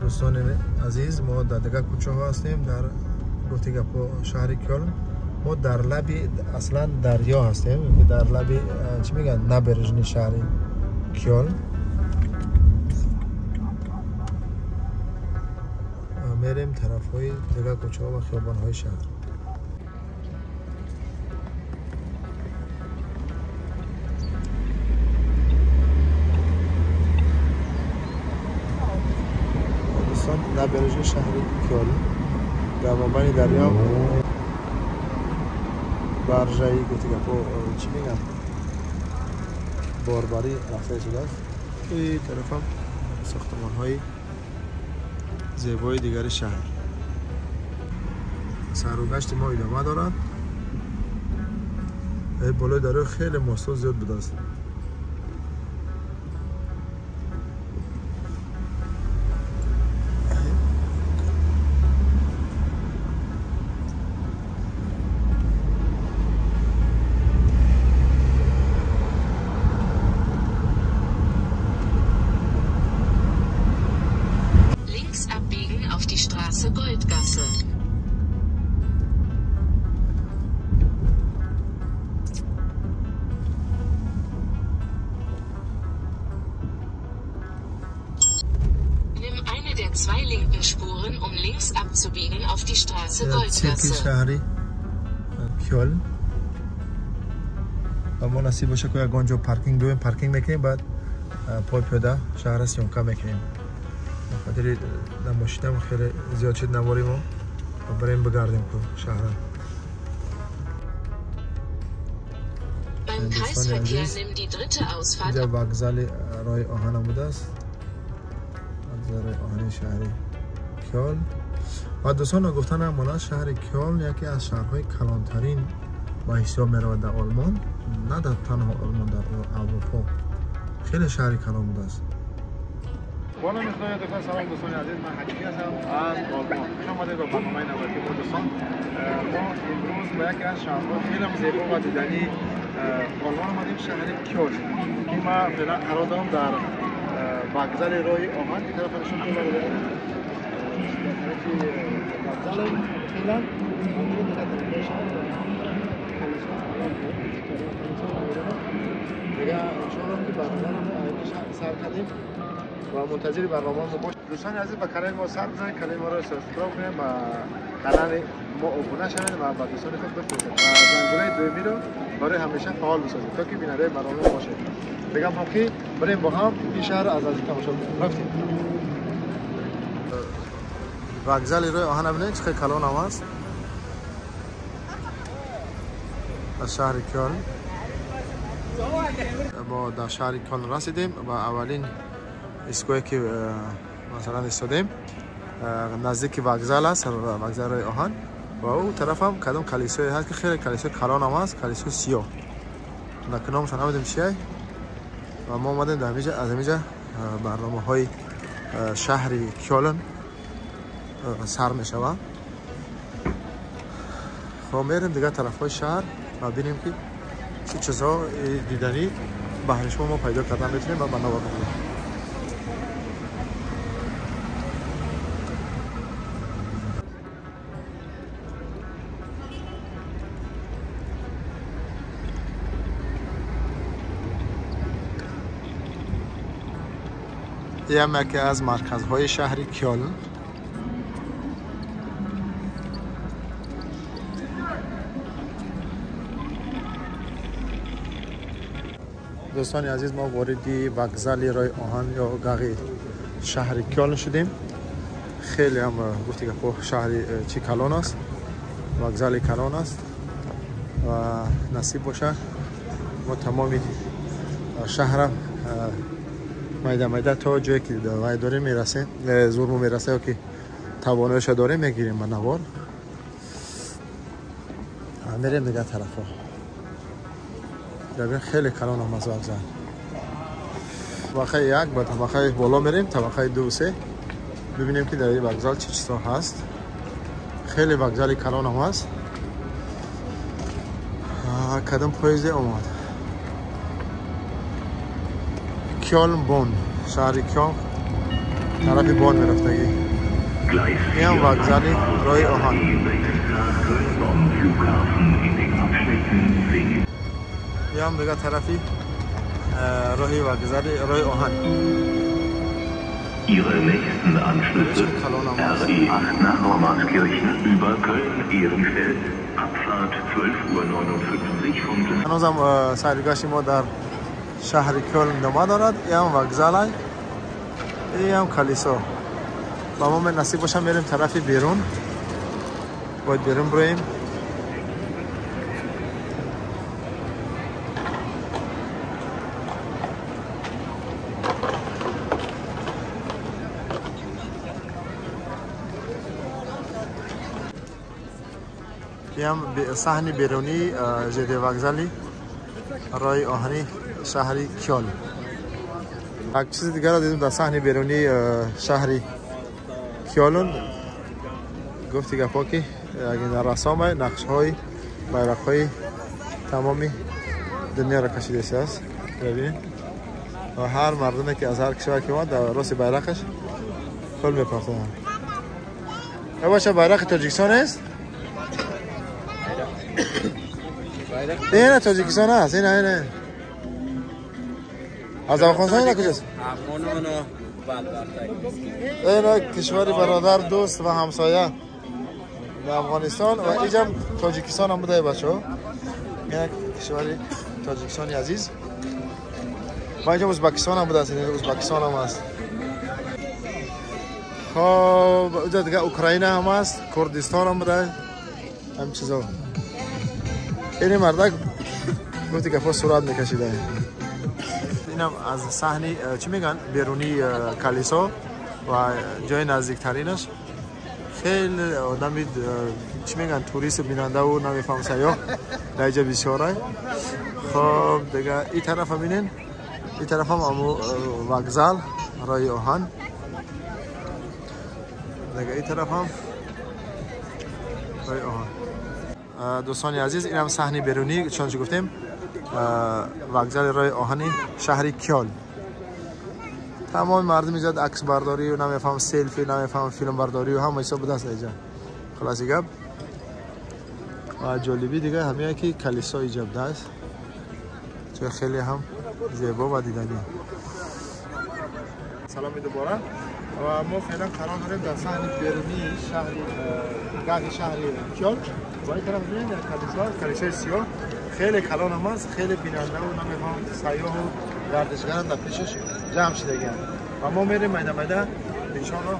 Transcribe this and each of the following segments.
دوستان عزیز، ما در دیگه کوچه ها هستیم در گفتگو شهر کلن. ما در لبی اصلا دریا هستیم، در لبی چی میگن نبرجنی شهر کلن. میریم طرف های دیگه کوچه ها و خیابان های شهر. نبرجنی شهر کلن در مابین دریا برجایی گفتگو چی میگن باربری رفته شده است. این طرف هم ساختمان های زیبای دیگر شهر. سر و گشت ما ادامه دارد. بالای دریا خیلی ماسو زیاد بوده است. Goldgasse. Nimm eine der zwei linken Spuren, um links abzubiegen auf die Straße Goldgasse. کلن. ما نصیب باشه که اونجا پارکینگ ببینیم، پارکینگ میکنیم، بعد پای پیاده شهر سیونکا میکنیم. خاطر در ماشینم خیلی زیاد شد نباریم و بریم بگردیم که شهر. اینجا وокзال راه آهن بوده است. وокзال راه آهن شهر کلن. و دوستان گفتن امانت شهر کلن یکی از شهرهای کلانترین با حساب میرود در آلمان، نه در تنها آلمان، در اروپا. خیلی شهر کلان بوده است. بالا میخواه دوستان، سلام دوستان عزیز، من حکیمی هستم از آلمان. خوش آمدید به برنامه نوبتی ما دوستان. ما امروز به یکی از شهرهای خیلی زیبا و دیدنی آلمان آمدیم، شهر کلن. که ما فعلا قرار دارم در وокзال راه آهن که طرف نشون داده در طرف وокزال فعلا دیگه انشاءالله که برنامه سر کردیم و منتظر برنامه ما باش. دوستان عزیز به کانال ما سر بزنید، کانال ما رو سابسکرایب کنید و کانال ما ابونه شوید و با دوستان خود بفرستید و زنگوله دومی رو برای همیشه فعال بسازید تا که بیننده برنامه ما باشید. بگم هم که بریم با هم این شهر از نزدیک تماشا کنیم. وокزال راه آهن ببینید چه کلان هم است. از شهر کلن ما در شهر کلن رسیدیم و اولین ایستگاهی که مثلا ایستادیم نزدیک وокزال است، وокزال راه آهن. و اون طرف هم کدام کلیسای هست که خیلی کلیسای کلان هم است، کلیسای سیاه. نکنامش نمیدونم چیه. و ما اومدیم در اینجا از اینجا برنامه های شهر کلن سر می شود. خب میریم دیگه طرف های شهر و ببینیم که چه چیزها دیدنی بهر شما ما پیدا کردن میتونیم و بنا بکنیم. یکی از مرکزهای شهر کلن. دوستان عزیز، ما واردی وокزال راه آهن یا گاغی شهر کلن شدیم. خیلی هم گفتی که شهر چی کلان است، وокزال کلان است و نصیب باشه ما تمامی شهر میده تا جایی که داریم میرسه، زور میرسه که توانایش داریم میگیریم به نوار. میریم دیگه طرفا. ببین خیلی کلان هم از وокزال. طبقه یک با طبقه بالا میریم، طبقه دو سه ببینیم که در این وокزال چه چیزا هست. خیلی وокزال کلان هم هست. کدام پاییزه اومد. کلن بون، شهر کلن طرف بان میرفتگی این هم وگزالی راه آهن این هم دیگه طرفی راهی وگزالی راه آهن. Ihre nächsten Anschlüsse RE8 nach Normarskirchen über Köln-Ehrenfeld. Abfahrt 12:59 von هنوزم سرگشت ما در شهر کلن ادامه دارد. این هم وگزال، این هم کلیسا. با ما نصیب باشه میریم طرف بیرون، باید بیرون بریم. این هم صحن بیرونی جدی وگزالی راه آهنی شهری کیال. یک چیز دیگر را دیدیم در صحن بیرونی شهری کیالون. گفتی گفا که اگه رسام نقش های بیرق های تمامی دنیا را کشیده است. ببینید و هر مردمی که از هر کشور که اومد در راست بیرقش پول میپردازن. باشه بیرق تاجیکستان است. این تاجیکستان است. این از افغانستان یا کجاست؟ این کشور برادر دوست و همسایه در افغانستان و اینجا تاجیکستان هم بوده بچه ها. این کشور تاجیکستانی عزیز و اینجا ازبکستان هم بوده است. ازبکستان هم هست. خب اینجا دیگه اوکراین هم هست، کردستان هم بوده، هم چیزا. این مردک گفتی که صورت میکشیده. اینم از صحنه چی میگن بیرونی کلیسا و جای نزدیکترینش. خیلی آدمی چی میگن توریست بیننده و نمیفهم سیاح در اینجا بسیاره. خب دیگه این طرف هم بینین، این طرف هم وگزال راه آهن. دیگه این طرف هم راه آهن. دوستان عزیز این هم صحنه بیرونی چون گفتیم وگزال راه آهنی شهری کیال. تمام مردم اینجا عکس برداری و نمیفهم سلفی، نمیفهم فیلم برداری و همه چیز بوده است اینجا. خلاصی گپ و جالبی دیگه همین که کلیسا اینجا بوده است، چون خیلی هم زیبا و دیدنی. سلام دوباره و ما فعلا قرار داریم در صحن بیرونی شهر کیال. و این طرف می‌بینید کلیسای سیاه خیلی کلان هم است، خیلی بیننده و نمیفهم سیاح و گردشگران در پیشش جمع شدگی و ما میریم میده ان شاء الله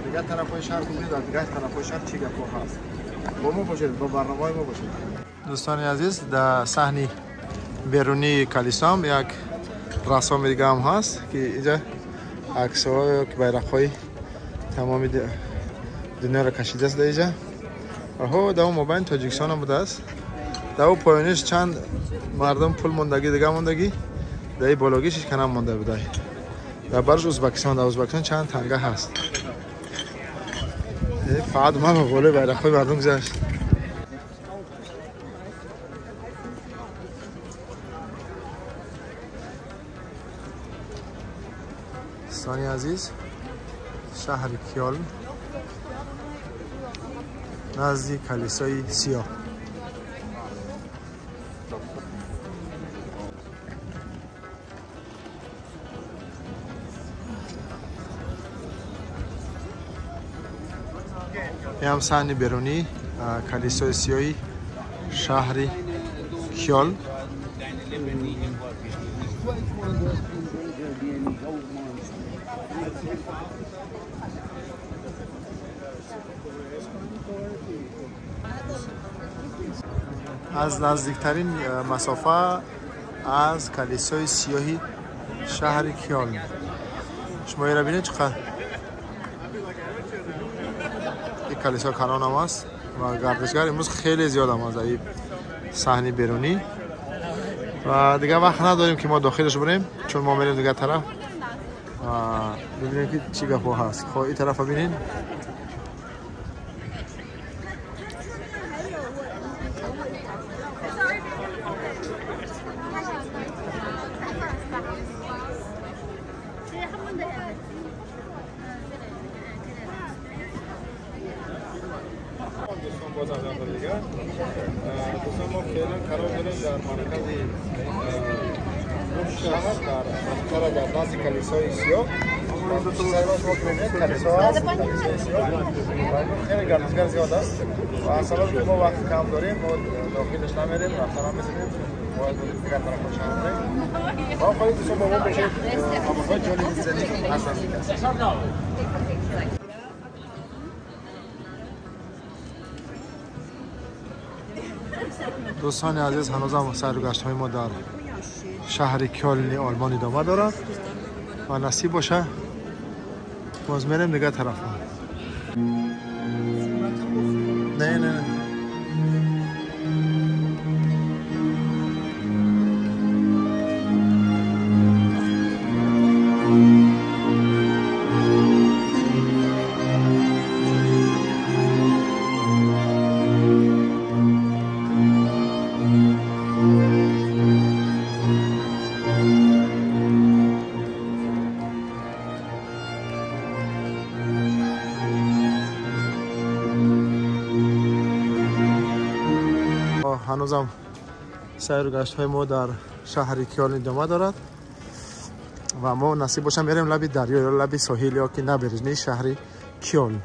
دیگه طرفای شهر ببینید و دیگه طرفای شهر چی گپا هست. با ما باشید، با برنامه ما باشید. دوستان عزیز در صحن بیرونی کلیسا یک رسام دیگه هم هست که اینجا عکس‌ها که بیرق‌های تمام دنیا را کشیده است اینجا. و در مابین تاجیکستان هم بوده است. در اون پایینش چند مردم پول موندگی دیگه موندگی، در این بالاگیش کنم مونده بوده. در برش ازبکستان، در ازبکستان چند تنگه هست. فقط ما به قوله بیرق‌های مردم گذشت. دوستان عزیز شهر کیال نزدیک کلیسای سیاه. این هم صحن بیرونی کلیسای سیاهی شهر کیال. از نزدیکترین مسافه از کلیسای سیاهی شهر کیال. شما این را بینید چقدر این کلیسا کلان هم است و گردشگر امروز خیلی زیاد هم است. این صحنه بیرونی و دیگه وقت نداریم که ما داخلش بریم چون ما میریم دیگه طرف و ببینیم که چی گپا هست. خب این طرف ببینید. باز از نظر دیگر دوستان ما فعلا قرار داریم در مرکز شهر در نزد کلیسای سیاه سرباز ما کنید کلیسا هست کلیسای سیاه خیلی گردشگر زیاد است و اصلا که ما وقت کم داریم ما داخلش نمیریم رفتن هم بزنیم باید بودیم دیگر طرف شهر بریم ما خواهید دوستان با ما بشید آموزهای جالبی زنید هستن دوستان عزیز هنوز هم سرگشت های ما در شهر کلن آلمان ادامه دارد و نصیب باشه باز میریم دیگه طرف ها. نه هنوزم سیر و گشت های ما در شهر کلن ادامه دارد و ما نصیب باشه بریم لب دریا یا لب ساحل یا که نبریزنی شهر کلن.